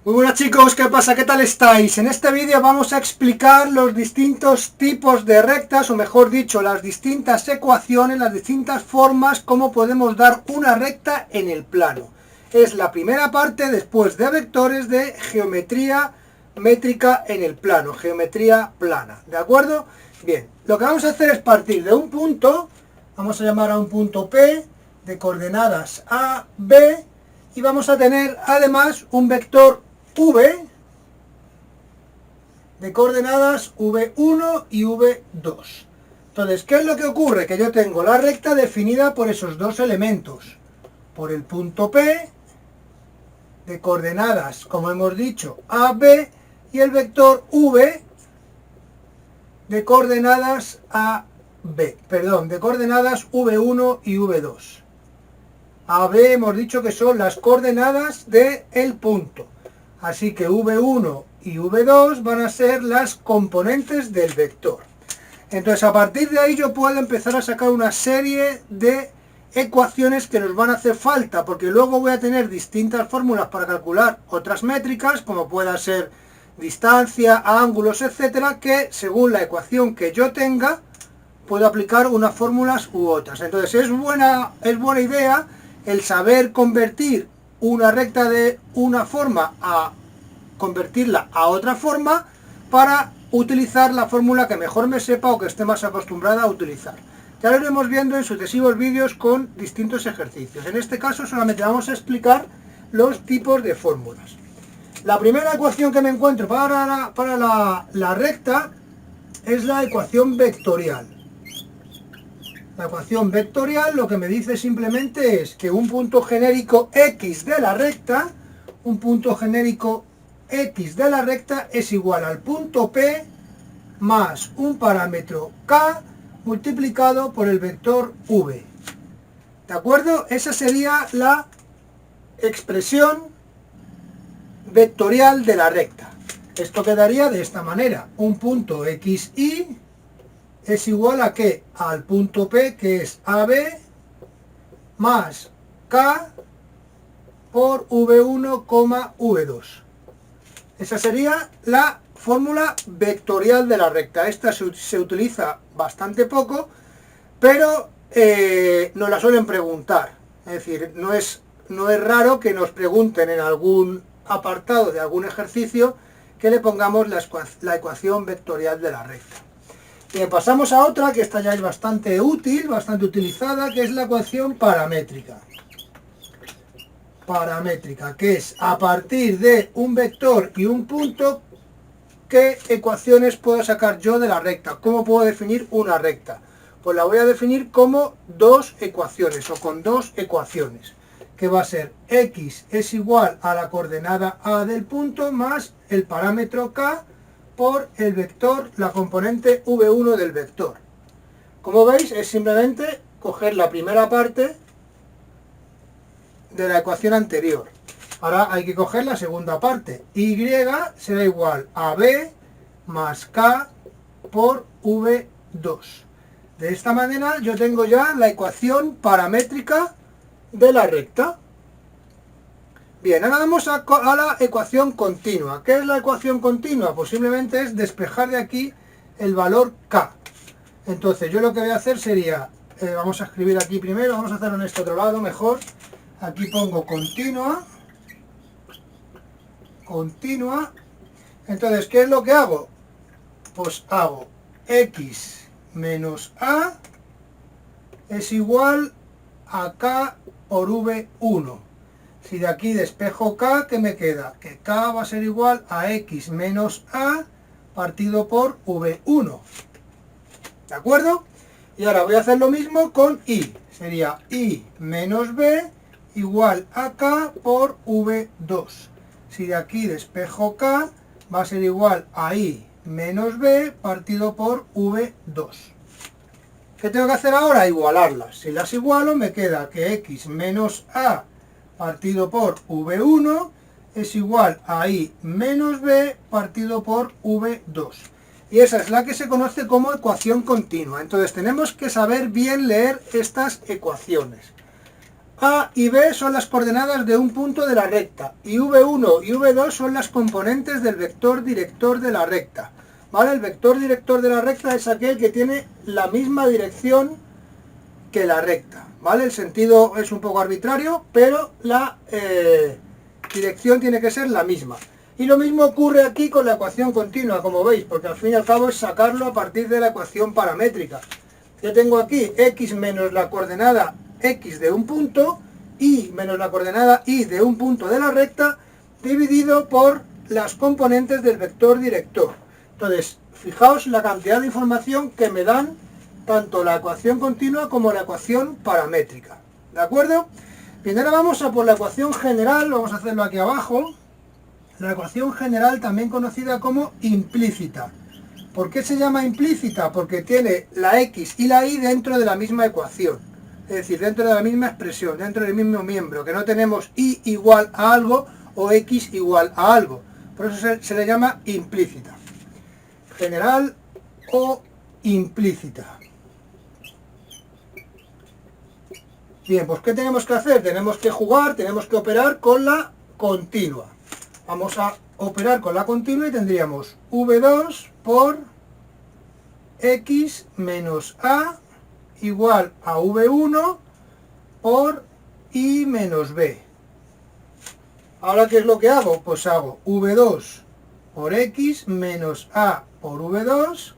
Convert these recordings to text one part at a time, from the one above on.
Muy buenas chicos, ¿qué pasa? ¿Qué tal estáis? En este vídeo vamos a explicar los distintos tipos de rectas, o mejor dicho, las distintas ecuaciones, las distintas formas como podemos dar una recta en el plano. Es la primera parte después de vectores de geometría métrica en el plano, geometría plana, ¿de acuerdo? Bien, lo que vamos a hacer es partir de un punto, vamos a llamar a un punto P, de coordenadas A, B, y vamos a tener además un vector V de coordenadas V1 y V2. Entonces, ¿qué es lo que ocurre? Que yo tengo la recta definida por esos dos elementos, por el punto P de coordenadas, como hemos dicho, AB, y el vector V de coordenadas de coordenadas V1 y V2. AB hemos dicho que son las coordenadas del punto. Así que V1 y V2 van a ser las componentes del vector. Entonces a partir de ahí yo puedo empezar a sacar una serie de ecuaciones que nos van a hacer falta, porque luego voy a tener distintas fórmulas para calcular otras métricas, como pueda ser distancia, ángulos, etcétera, que según la ecuación que yo tenga, puedo aplicar unas fórmulas u otras. Entonces es buena idea el saber convertir una recta de una forma a convertirla a otra forma para utilizar la fórmula que mejor me sepa o que esté más acostumbrada a utilizar. Ya lo iremos viendo en sucesivos vídeos con distintos ejercicios. En este caso solamente vamos a explicar los tipos de fórmulas. La primera ecuación que me encuentro para la recta es la ecuación vectorial. La ecuación vectorial lo que me dice simplemente es que un punto genérico X de la recta, es igual al punto P más un parámetro K multiplicado por el vector V. ¿De acuerdo? Esa sería la expresión vectorial de la recta. Esto quedaría de esta manera. Un punto XY es igual a ¿qué? Al punto P, que es AB, más K por V1, V2. Esa sería la fórmula vectorial de la recta. Esta se utiliza bastante poco, pero nos la suelen preguntar. Es decir, no es raro que nos pregunten en algún apartado de algún ejercicio que le pongamos la ecuación vectorial de la recta. Bien, pasamos a otra que esta ya es bastante útil, bastante utilizada, que es la ecuación paramétrica. Paramétrica, que es a partir de un vector y un punto, ¿qué ecuaciones puedo sacar yo de la recta? ¿Cómo puedo definir una recta? Pues la voy a definir como dos ecuaciones o con dos ecuaciones, que va a ser X es igual a la coordenada A del punto más el parámetro K por el vector, la componente V1 del vector. Como veis, es simplemente coger la primera parte de la ecuación anterior. Ahora hay que coger la segunda parte. Y será igual a B más K por V2. De esta manera yo tengo ya la ecuación paramétrica de la recta. Bien, ahora vamos a la ecuación continua. ¿Qué es la ecuación continua? Pues simplemente es despejar de aquí el valor K. Entonces yo lo que voy a hacer sería, vamos a escribir aquí primero, vamos a hacerlo en este otro lado mejor. Aquí pongo continua. Entonces, ¿qué es lo que hago? Pues hago X menos A es igual a K por V1. Si de aquí despejo K, ¿qué me queda? Que K va a ser igual a X menos A partido por V1. ¿De acuerdo? Y ahora voy a hacer lo mismo con Y. Sería Y menos B igual a K por V2. Si de aquí despejo K, va a ser igual a I menos B partido por V2. ¿Qué tengo que hacer ahora? Igualarlas. Si las igualo, me queda que X menos A partido por V1 es igual a I menos B partido por V2. Y esa es la que se conoce como ecuación continua. Entonces tenemos que saber bien leer estas ecuaciones. A y B son las coordenadas de un punto de la recta, y V1 y V2 son las componentes del vector director de la recta. ¿Vale? El vector director de la recta es aquel que tiene la misma dirección que la recta. ¿Vale? El sentido es un poco arbitrario, pero la dirección tiene que ser la misma. Y lo mismo ocurre aquí con la ecuación continua, como veis, porque al fin y al cabo es sacarlo a partir de la ecuación paramétrica. Yo tengo aquí x menos la coordenada x de un punto, y menos la coordenada y de un punto de la recta, dividido por las componentes del vector director. Entonces, fijaos la cantidad de información que me dan tanto la ecuación continua como la ecuación paramétrica. ¿De acuerdo? Bien, ahora vamos a por la ecuación general, vamos a hacerlo aquí abajo. La ecuación general, también conocida como implícita. ¿Por qué se llama implícita? Porque tiene la x y la y dentro de la misma ecuación. Es decir, dentro de la misma expresión, dentro del mismo miembro, que no tenemos y igual a algo o x igual a algo. Por eso se le llama implícita. General o implícita. Bien, pues ¿qué tenemos que hacer? Tenemos que jugar, tenemos que operar con la continua. Vamos a operar con la continua y tendríamos V2 por x menos a igual a V1 por I menos B. Ahora, ¿qué es lo que hago? Pues hago V2 por X menos A por V2.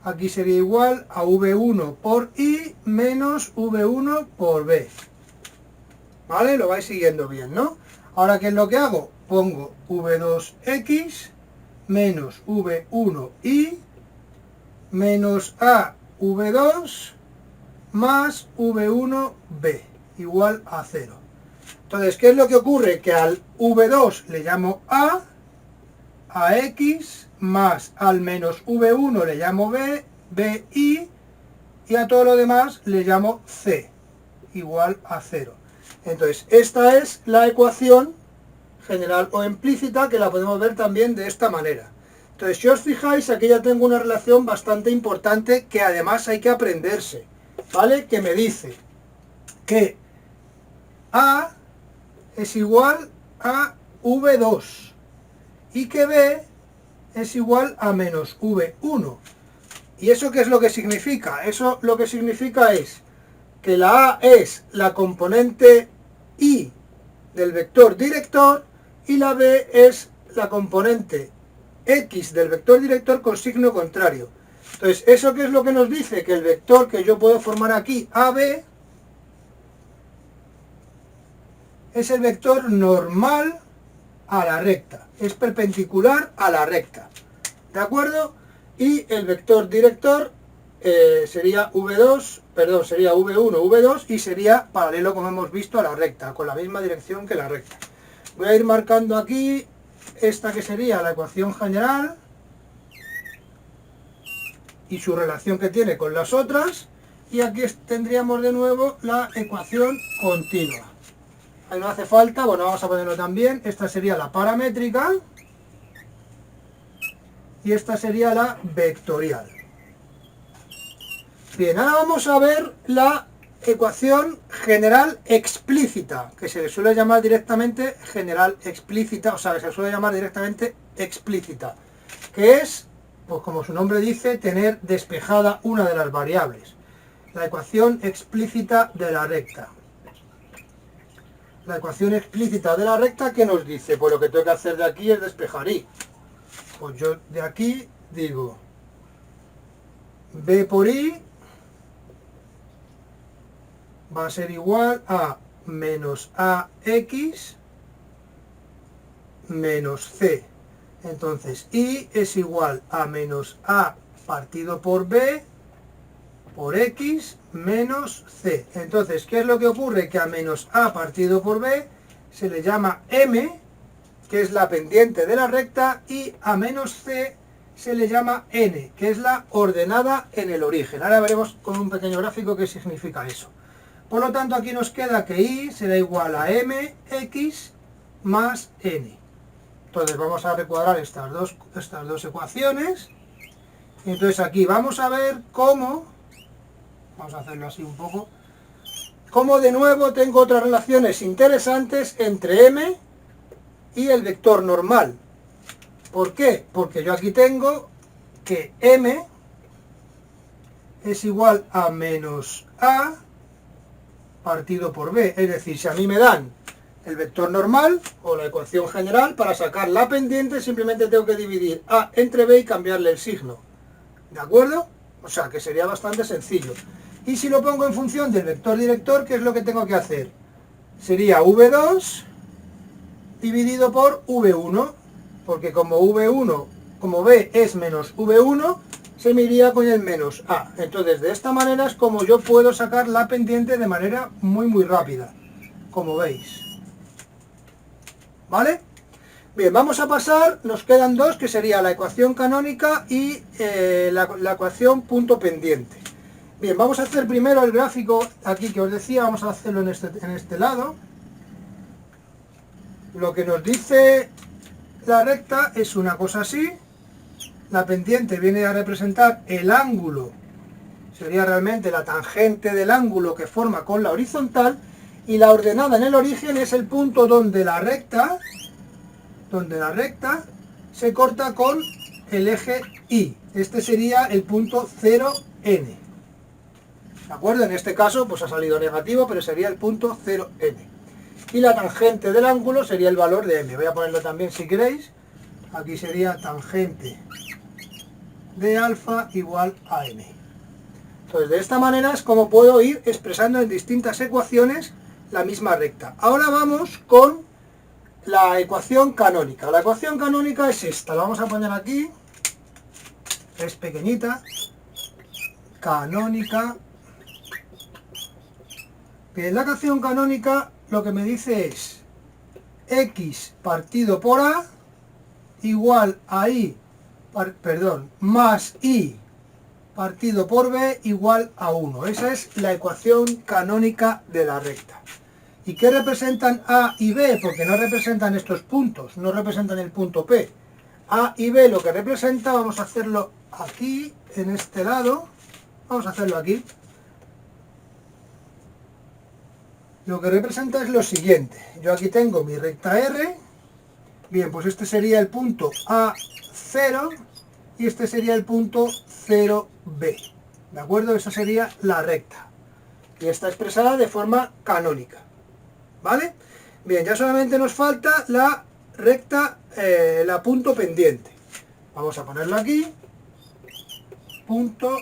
Aquí sería igual a V1 por I menos V1 por B. ¿Vale? Lo vais siguiendo bien, ¿no? Ahora, ¿qué es lo que hago? Pongo V2X menos V1I menos A V2 más V1B igual a 0. Entonces, ¿qué es lo que ocurre? Que al V2 le llamo A X, más al menos V1 le llamo B, BI, y a todo lo demás le llamo C, igual a 0. Entonces, esta es la ecuación general o implícita, que la podemos ver también de esta manera. Entonces, si os fijáis, aquí ya tengo una relación bastante importante que además hay que aprenderse, ¿vale? Que me dice que A es igual a V2 y que B es igual a menos V1. ¿Y eso qué es lo que significa? Eso lo que significa es que la A es la componente I del vector director y la B es la componente X del vector director con signo contrario. Entonces, ¿eso qué es lo que nos dice? Que el vector que yo puedo formar aquí, AB, es el vector normal a la recta, es perpendicular a la recta, ¿de acuerdo? Y el vector director sería V2, perdón, sería V1, V2 y sería paralelo, como hemos visto, a la recta, con la misma dirección que la recta. Voy a ir marcando aquí esta que sería la ecuación general y su relación que tiene con las otras, y aquí tendríamos de nuevo la ecuación continua. Ahí no hace falta, bueno, vamos a ponerlo también. Esta sería la paramétrica y esta sería la vectorial. Bien, ahora vamos a ver la ecuación general explícita, que se le suele llamar directamente general explícita, o sea, que se suele llamar directamente explícita, que es, pues como su nombre dice, tener despejada una de las variables. La ecuación explícita de la recta. La ecuación explícita de la recta, ¿qué nos dice? Pues lo que tengo que hacer de aquí es despejar I. Pues yo de aquí digo B por I va a ser igual a menos AX menos C. Entonces, I es igual a menos A partido por B por X menos C. Entonces, ¿qué es lo que ocurre? Que a menos A partido por B se le llama M, que es la pendiente de la recta, y a menos C se le llama N, que es la ordenada en el origen. Ahora veremos con un pequeño gráfico qué significa eso. Por lo tanto, aquí nos queda que I será igual a MX más N. Entonces vamos a recuadrar estas dos ecuaciones. Entonces aquí vamos a ver cómo, vamos a hacerlo así un poco, como de nuevo tengo otras relaciones interesantes entre m y el vector normal. ¿Por qué? Porque yo aquí tengo que m es igual a menos a partido por b. Es decir, si a mí me dan el vector normal o la ecuación general, para sacar la pendiente simplemente tengo que dividir a entre b y cambiarle el signo. ¿De acuerdo? O sea, que sería bastante sencillo. Y si lo pongo en función del vector director, ¿qué es lo que tengo que hacer? Sería v2 dividido por v1, porque como b es menos v1, se me iría con el menos a. Entonces, de esta manera es como yo puedo sacar la pendiente de manera muy rápida, como veis. ¿Vale? Bien, vamos a pasar, nos quedan dos, que sería la ecuación canónica y la ecuación punto pendiente. Bien, vamos a hacer primero el gráfico aquí que os decía, vamos a hacerlo en este lado. Lo que nos dice la recta es una cosa así. La pendiente viene a representar el ángulo, sería realmente la tangente del ángulo que forma con la horizontal, y la ordenada en el origen es el punto donde la recta se corta con el eje Y. Este sería el punto 0n. ¿De acuerdo? En este caso pues ha salido negativo, pero sería el punto 0n. Y la tangente del ángulo sería el valor de m. Voy a ponerlo también si queréis. Aquí sería tangente de alfa igual a m. Entonces, de esta manera es como puedo ir expresando en distintas ecuaciones la misma recta. Ahora vamos con la ecuación canónica. La ecuación canónica es esta. La vamos a poner aquí. Es pequeñita. Canónica. Bien, la ecuación canónica lo que me dice es x partido por a igual a más i partido por b igual a 1. Esa es la ecuación canónica de la recta. ¿Y qué representan a y b? Porque no representan estos puntos, no representan el punto P. A y b lo que representa, vamos a hacerlo aquí, en este lado, vamos a hacerlo aquí. Lo que representa es lo siguiente. Yo aquí tengo mi recta R. Bien, pues este sería el punto A0 y este sería el punto 0B. ¿De acuerdo? Esa sería la recta. Y está expresada de forma canónica. ¿Vale? Bien, ya solamente nos falta la recta, la punto pendiente. Vamos a ponerlo aquí. Punto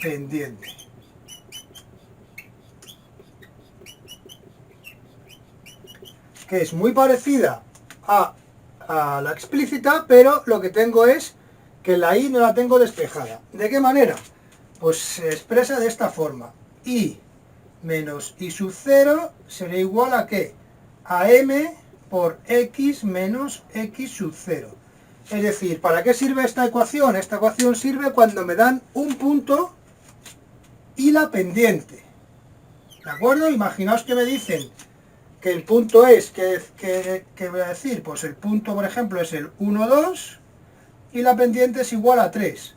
pendiente. Que es muy parecida a la explícita, pero lo que tengo es que la i no la tengo despejada. ¿De qué manera? Pues se expresa de esta forma. I menos i sub 0 será igual a ¿qué? A m por x menos x sub 0. Es decir, ¿para qué sirve esta ecuación? Esta ecuación sirve cuando me dan un punto y la pendiente. ¿De acuerdo? Imaginaos que me dicen que el punto es, ¿qué voy a decir? Pues el punto, por ejemplo, es el 1, 2 y la pendiente es igual a 3.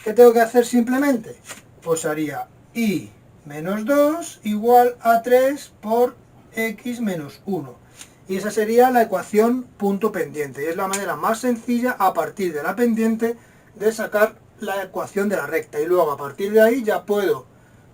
¿Qué tengo que hacer simplemente? Pues haría i menos 2 igual a 3 por x menos 1. Y esa sería la ecuación punto pendiente. Y es la manera más sencilla a partir de la pendiente de sacar la ecuación de la recta. Y luego a partir de ahí ya puedo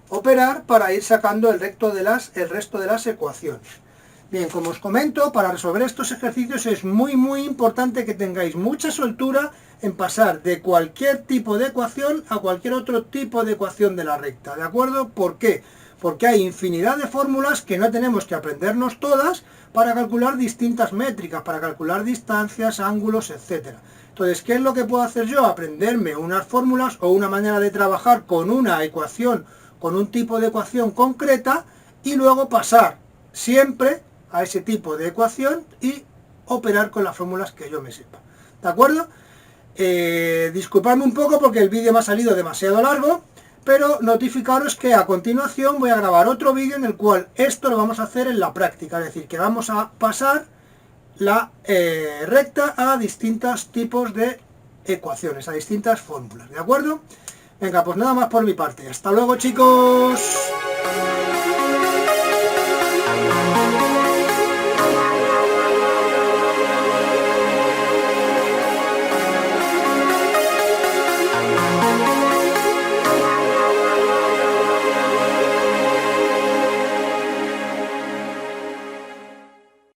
operar para ir sacando el resto de las ecuaciones. Bien, como os comento, para resolver estos ejercicios es muy importante que tengáis mucha soltura en pasar de cualquier tipo de ecuación a cualquier otro tipo de ecuación de la recta, ¿de acuerdo? ¿Por qué? Porque hay infinidad de fórmulas que no tenemos que aprendernos todas para calcular distintas métricas, para calcular distancias, ángulos, etc. Entonces, ¿qué es lo que puedo hacer yo? Aprenderme unas fórmulas o una manera de trabajar con una ecuación, con un tipo de ecuación concreta, y luego pasar siempre a ese tipo de ecuación y operar con las fórmulas que yo me sepa. ¿De acuerdo? Disculpadme un poco porque el vídeo me ha salido demasiado largo, pero notificaros que a continuación voy a grabar otro vídeo en el cual esto lo vamos a hacer en la práctica, es decir, que vamos a pasar la recta a distintos tipos de ecuaciones, a distintas fórmulas, ¿de acuerdo? Venga, pues nada más por mi parte. Hasta luego, chicos.